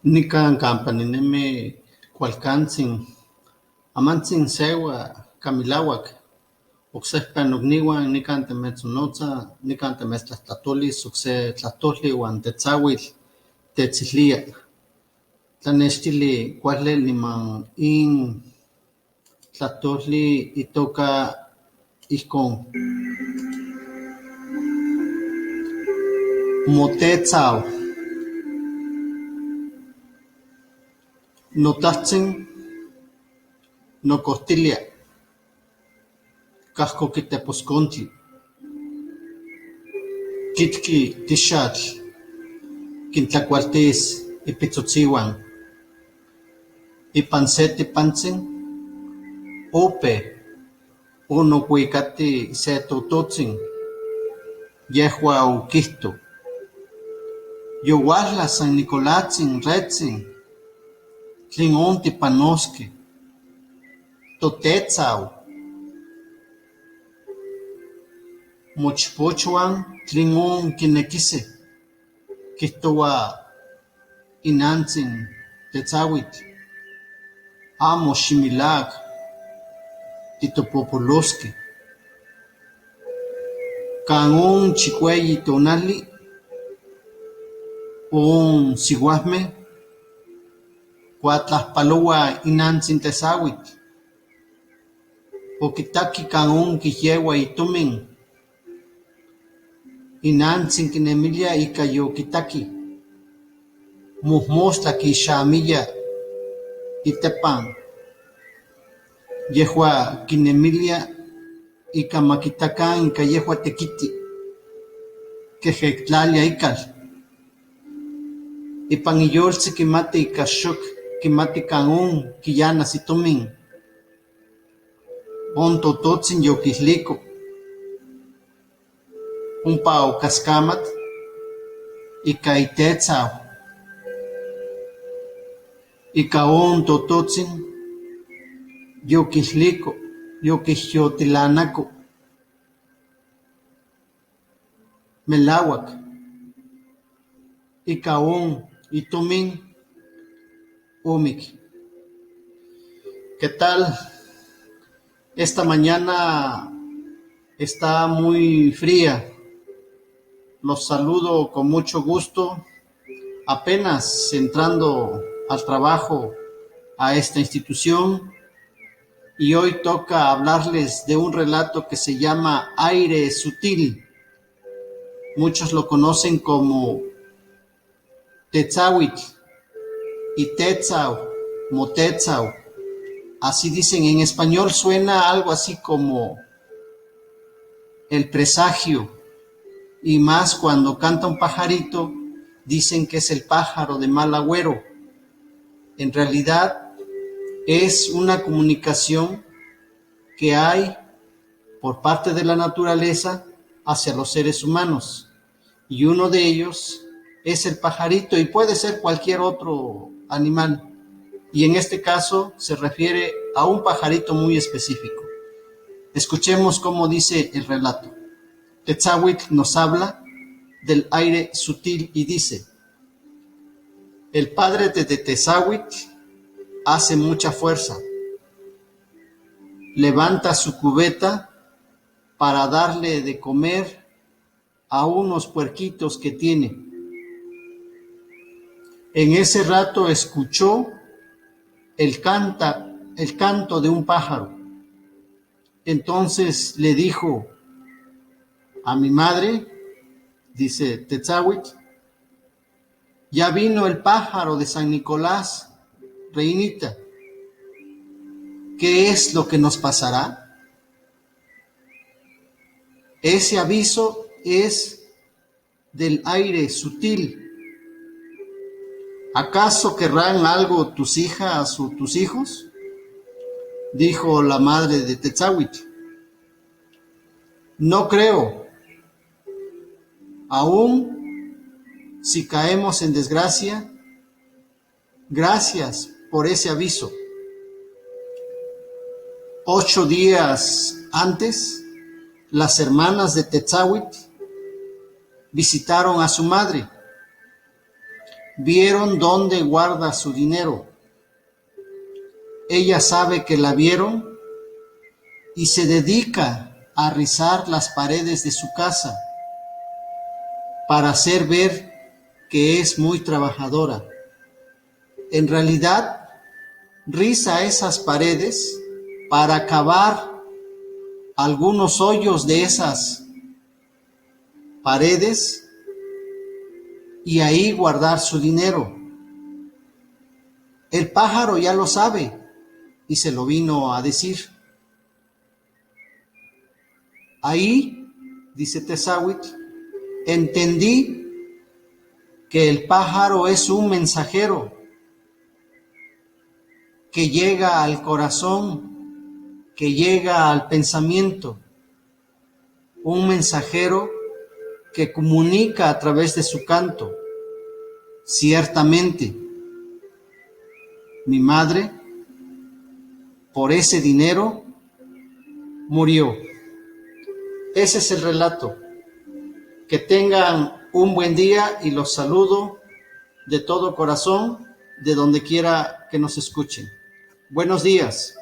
Nikan kampaninemi kualkantsin amantsin seua kamilauak oksejpa nokniuan nikan temetsonnotza nikan temechtlahtlaatolis okse tlahtoli uan tetzauitl tetsilia tlanextili kuali niman in tlahtoli itoka ijkon motetzau. Notahtsin nokohtilia kahkoki teposkontli kitki tixatl kintlakualtis ipitzotziuan ipan se tipantsin ope onokuikati se tototzin yehua okihto youallah San Nicolatzin retzin tlen on tipanoskeh totetzau mochpochuan tlen on kinekiseh kihtoua inantsin tetzauitl amo ximilak titopopoloskeh kan on chikueyi tonali on siuameh kuatlahpaloua inantsin tesauitl okitaki kan on kihyeua itomin inantsin kinemilia ika yokitaki mohmostla kixamiya itepan yehua kinemilia ika makitakan ika yehua tekiti kehekitlalia ikal ipan iyoltzi kimati ika xok kimati kan on kiyanas itomin on tototzin yokihliko ompa okaskamat ika itetzau ika on tototzin yokihliko yokihyotilanako melauak ika on itomin omik. ¿Qué tal? Esta mañana está muy fría. Los saludo con mucho gusto, apenas entrando al trabajo a esta institución, y hoy toca hablarles de un relato que se llama Aire Sutil. Muchos lo conocen como Tetzauitl y Tetzau, Motetzau. Así dicen en español, suena algo así como el presagio, y más cuando canta un pajarito, dicen que es el pájaro de mal agüero. En realidad es una comunicación que hay por parte de la naturaleza hacia los seres humanos, y uno de ellos es el pajarito, y puede ser cualquier otro animal, y en este caso se refiere a un pajarito muy específico. Escuchemos cómo dice el relato. Tetzauitl nos habla del aire sutil y dice: el padre de Tetzauitl hace mucha fuerza. Levanta su cubeta para darle de comer a unos puerquitos que tiene. En ese rato escuchó el canto de un pájaro. Entonces le dijo a mi madre, dice Tetzauitl, ya vino el pájaro de San Nicolás, reinita. ¿Qué es lo que nos pasará? Ese aviso es del aire sutil. ¿Acaso querrán algo tus hijas o tus hijos? Dijo la madre de Tetzauitl. No creo. Aún si caemos en desgracia, gracias por ese aviso. 8 días antes, las hermanas de Tetzauitl visitaron a su madre. vieron dónde guarda su dinero. Ella sabe que la vieron y se dedica a rizar las paredes de su casa para hacer ver que es muy trabajadora. En realidad, riza esas paredes para cavar algunos hoyos de esas paredes y ahí guardar su dinero. El pájaro ya lo sabe y se lo vino a decir. Ahí, dice Tezauitl, entendí que el pájaro es un mensajero que llega al corazón, que llega al pensamiento, un mensajero que comunica a través de su canto. Ciertamente, mi madre, por ese dinero, murió. Ese es el relato. Que tengan un buen día y los saludo de todo corazón, de donde quiera que nos escuchen. Buenos días.